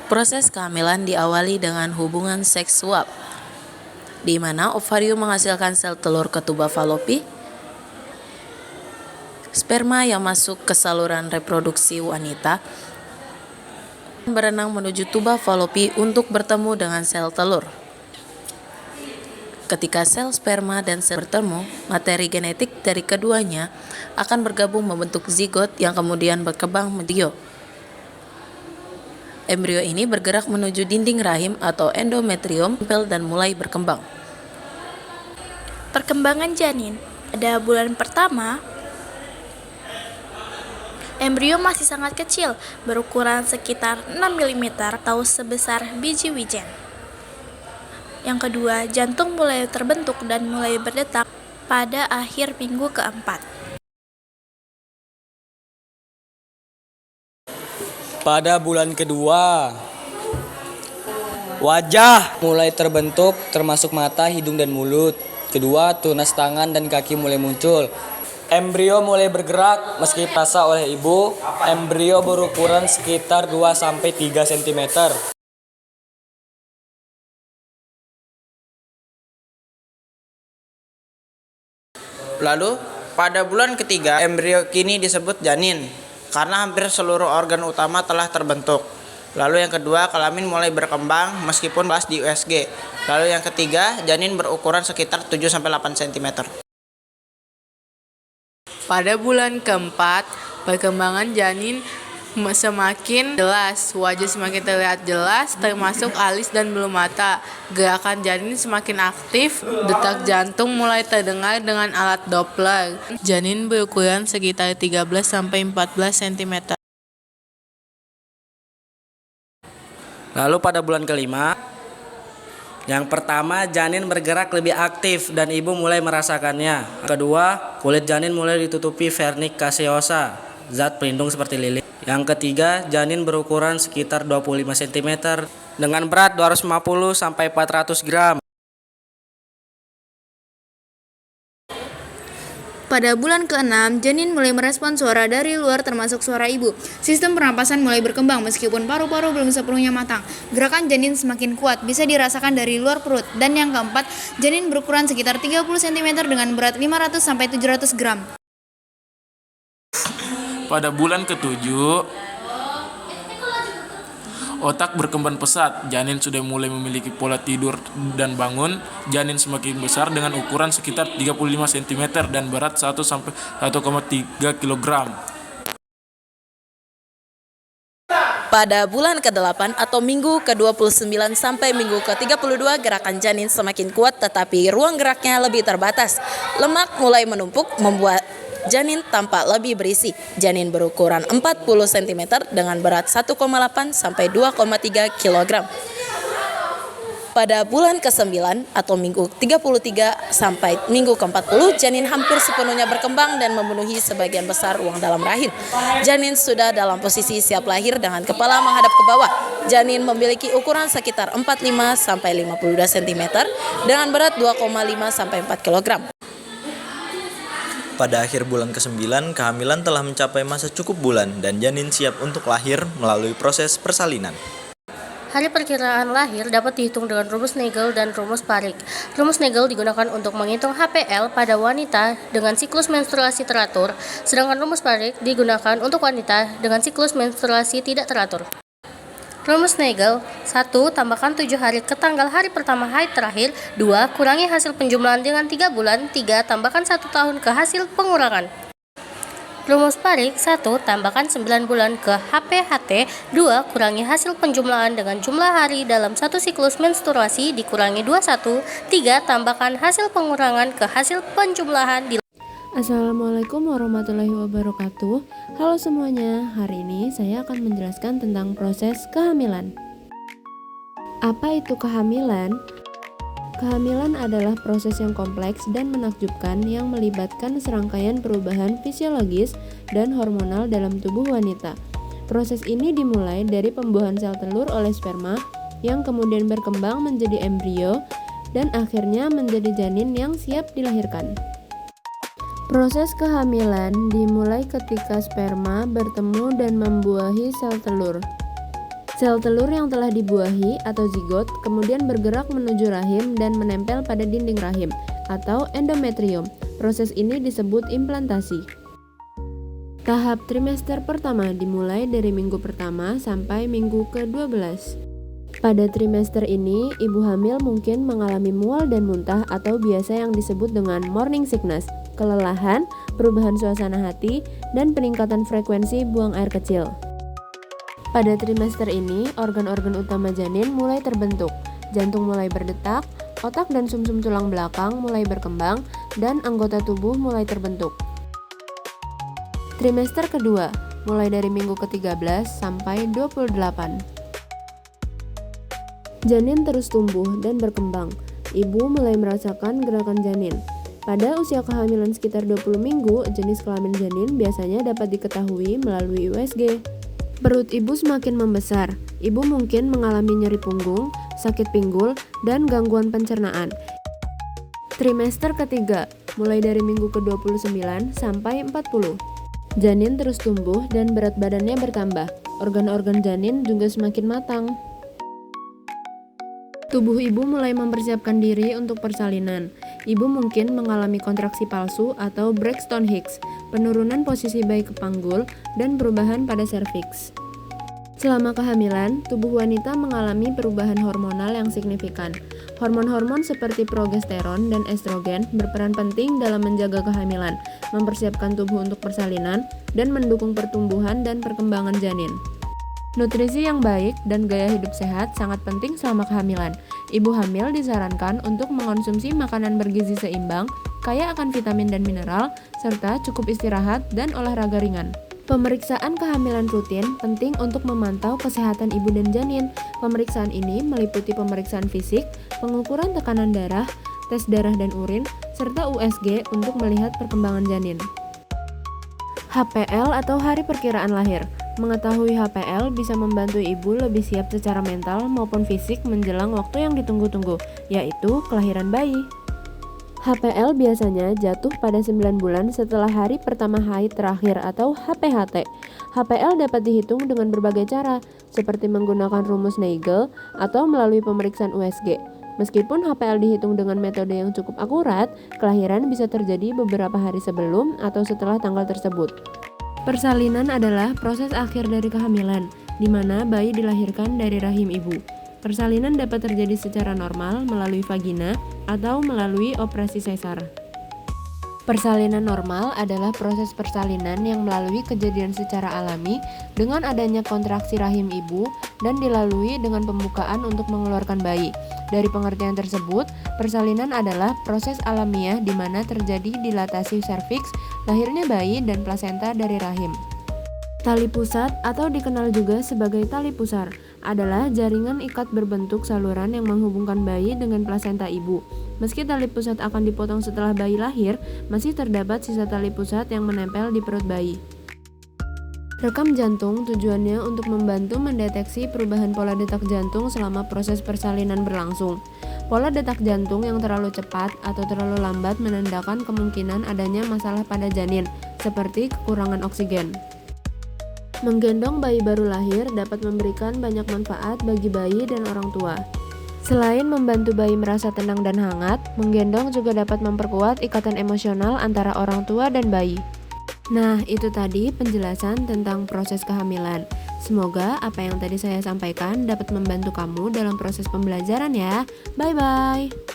Proses kehamilan diawali dengan hubungan seksual, di mana ovarium menghasilkan sel telur ke tuba falopi. Sperma yang masuk ke saluran reproduksi wanita berenang menuju tuba falopi untuk bertemu dengan sel telur. Ketika sel sperma dan sel bertemu, materi genetik dari keduanya akan bergabung membentuk zigot yang kemudian berkembang menjadi embrio ini bergerak menuju dinding rahim atau endometrium dan mulai berkembang. Perkembangan janin. Pada bulan pertama, embrio masih sangat kecil, berukuran sekitar 6 mm atau sebesar biji wijen. Yang kedua, jantung mulai terbentuk dan mulai berdetak pada akhir minggu keempat. Pada bulan kedua, wajah mulai terbentuk termasuk mata, hidung, dan mulut. Kedua, tunas tangan dan kaki mulai muncul. Embrio mulai bergerak meski terasa oleh ibu. Embrio berukuran sekitar 2-3 cm. Lalu, pada bulan ketiga, embrio kini disebut janin karena hampir seluruh organ utama telah terbentuk. Lalu yang kedua, kelamin mulai berkembang meskipun belas di USG. Lalu yang ketiga, janin berukuran sekitar 7-8 cm. Pada bulan keempat, perkembangan janin semakin jelas, wajah semakin terlihat jelas, termasuk alis dan bulu mata. Gerakan janin semakin aktif, detak jantung mulai terdengar dengan alat Doppler. Janin berukuran sekitar 13-14 cm. Lalu pada bulan kelima, yang pertama janin bergerak lebih aktif dan ibu mulai merasakannya. Kedua, kulit janin mulai ditutupi vernik caseosa, zat pelindung seperti lilin. Yang ketiga, janin berukuran sekitar 25 cm dengan berat 250-400 gram. Pada bulan ke-6, janin mulai merespon suara dari luar termasuk suara ibu. Sistem pernapasan mulai berkembang meskipun paru-paru belum sepenuhnya matang. Gerakan janin semakin kuat, bisa dirasakan dari luar perut. Dan yang keempat, janin berukuran sekitar 30 cm dengan berat 500-700 gram. Pada bulan ke-7, otak berkembang pesat. Janin sudah mulai memiliki pola tidur dan bangun. Janin semakin besar dengan ukuran sekitar 35 cm dan berat 1-1,3 kg. Pada bulan ke-8 atau minggu ke-29 sampai minggu ke-32, gerakan janin semakin kuat tetapi ruang geraknya lebih terbatas. Lemak mulai menumpuk membuat janin tampak lebih berisi. Janin berukuran 40 cm dengan berat 1,8 sampai 2,3 kg. Pada bulan ke-9 atau minggu 33 sampai minggu ke-40, janin hampir sepenuhnya berkembang dan memenuhi sebagian besar ruang dalam rahim. Janin sudah dalam posisi siap lahir dengan kepala menghadap ke bawah. Janin memiliki ukuran sekitar 45 sampai 52 cm dengan berat 2,5 sampai 4 kg. Pada akhir bulan ke-9, kehamilan telah mencapai masa cukup bulan dan janin siap untuk lahir melalui proses persalinan. Hari perkiraan lahir dapat dihitung dengan rumus Nagel dan rumus Parik. Rumus Nagel digunakan untuk menghitung HPL pada wanita dengan siklus menstruasi teratur, sedangkan rumus Parik digunakan untuk wanita dengan siklus menstruasi tidak teratur. Rumus Nagel: 1. Tambahkan 7 hari ke tanggal hari pertama haid terakhir. 2. Kurangi hasil penjumlahan dengan 3 bulan. 3. Tambahkan 1 tahun ke hasil pengurangan. Rumus Parik: 1. Tambahkan 9 bulan ke HPHT. 2. Kurangi hasil penjumlahan dengan jumlah hari dalam satu siklus menstruasi dikurangi 21. 3. Tambahkan hasil pengurangan ke hasil penjumlahan di. Assalamualaikum warahmatullahi wabarakatuh. Halo semuanya, hari ini saya akan menjelaskan tentang proses kehamilan. Apa itu kehamilan? Kehamilan adalah proses yang kompleks dan menakjubkan yang melibatkan serangkaian perubahan fisiologis dan hormonal dalam tubuh wanita. Proses ini dimulai dari pembuahan sel telur oleh sperma yang kemudian berkembang menjadi embrio dan akhirnya menjadi janin yang siap dilahirkan. Proses kehamilan dimulai ketika sperma bertemu dan membuahi sel telur. Sel telur yang telah dibuahi atau zigot kemudian bergerak menuju rahim dan menempel pada dinding rahim atau endometrium. Proses ini disebut implantasi. Tahap trimester pertama dimulai dari minggu pertama sampai minggu ke-12. Pada trimester ini, ibu hamil mungkin mengalami mual dan muntah atau biasa yang disebut dengan morning sickness, kelelahan, perubahan suasana hati, dan peningkatan frekuensi buang air kecil. Pada trimester ini, organ-organ utama janin mulai terbentuk, jantung mulai berdetak, otak dan sumsum tulang belakang mulai berkembang, dan anggota tubuh mulai terbentuk. Trimester kedua, mulai dari minggu ke-13 sampai 28. Janin terus tumbuh dan berkembang. Ibu mulai merasakan gerakan janin. Pada usia kehamilan sekitar 20 minggu, jenis kelamin janin biasanya dapat diketahui melalui USG. Perut ibu semakin membesar. Ibu mungkin mengalami nyeri punggung, sakit pinggul, dan gangguan pencernaan. Trimester ketiga, mulai dari minggu ke-29 sampai 40. Janin terus tumbuh dan berat badannya bertambah. Organ-organ janin juga semakin matang. Tubuh ibu mulai mempersiapkan diri untuk persalinan. Ibu mungkin mengalami kontraksi palsu atau Braxton Hicks, penurunan posisi bayi ke panggul, dan perubahan pada serviks. Selama kehamilan, tubuh wanita mengalami perubahan hormonal yang signifikan. Hormon-hormon seperti progesteron dan estrogen berperan penting dalam menjaga kehamilan, mempersiapkan tubuh untuk persalinan, dan mendukung pertumbuhan dan perkembangan janin. Nutrisi yang baik dan gaya hidup sehat sangat penting selama kehamilan. Ibu hamil disarankan untuk mengonsumsi makanan bergizi seimbang, kaya akan vitamin dan mineral, serta cukup istirahat dan olahraga ringan. Pemeriksaan kehamilan rutin penting untuk memantau kesehatan ibu dan janin. Pemeriksaan ini meliputi pemeriksaan fisik, pengukuran tekanan darah, tes darah dan urin, serta USG untuk melihat perkembangan janin. HPL atau hari perkiraan lahir. Mengetahui HPL bisa membantu ibu lebih siap secara mental maupun fisik menjelang waktu yang ditunggu-tunggu, yaitu kelahiran bayi. HPL biasanya jatuh pada 9 bulan setelah hari pertama haid terakhir atau HPHT. HPL dapat dihitung dengan berbagai cara, seperti menggunakan rumus Nagel atau melalui pemeriksaan USG. Meskipun HPL dihitung dengan metode yang cukup akurat, kelahiran bisa terjadi beberapa hari sebelum atau setelah tanggal tersebut. Persalinan adalah proses akhir dari kehamilan, di mana bayi dilahirkan dari rahim ibu. Persalinan dapat terjadi secara normal melalui vagina atau melalui operasi sesar. Persalinan normal adalah proses persalinan yang melalui kejadian secara alami dengan adanya kontraksi rahim ibu dan dilalui dengan pembukaan untuk mengeluarkan bayi. Dari pengertian tersebut, persalinan adalah proses alamiah di mana terjadi dilatasi serviks, lahirnya bayi dan plasenta dari rahim. Tali pusat atau dikenal juga sebagai tali pusar adalah jaringan ikat berbentuk saluran yang menghubungkan bayi dengan plasenta ibu. Meski tali pusat akan dipotong setelah bayi lahir, masih terdapat sisa tali pusat yang menempel di perut bayi. Rekam jantung tujuannya untuk membantu mendeteksi perubahan pola detak jantung selama proses persalinan berlangsung. Pola detak jantung yang terlalu cepat atau terlalu lambat menandakan kemungkinan adanya masalah pada janin, seperti kekurangan oksigen. Menggendong bayi baru lahir dapat memberikan banyak manfaat bagi bayi dan orang tua. Selain membantu bayi merasa tenang dan hangat, menggendong juga dapat memperkuat ikatan emosional antara orang tua dan bayi. Nah, itu tadi penjelasan tentang proses kehamilan. Semoga apa yang tadi saya sampaikan dapat membantu kamu dalam proses pembelajaran ya. Bye-bye.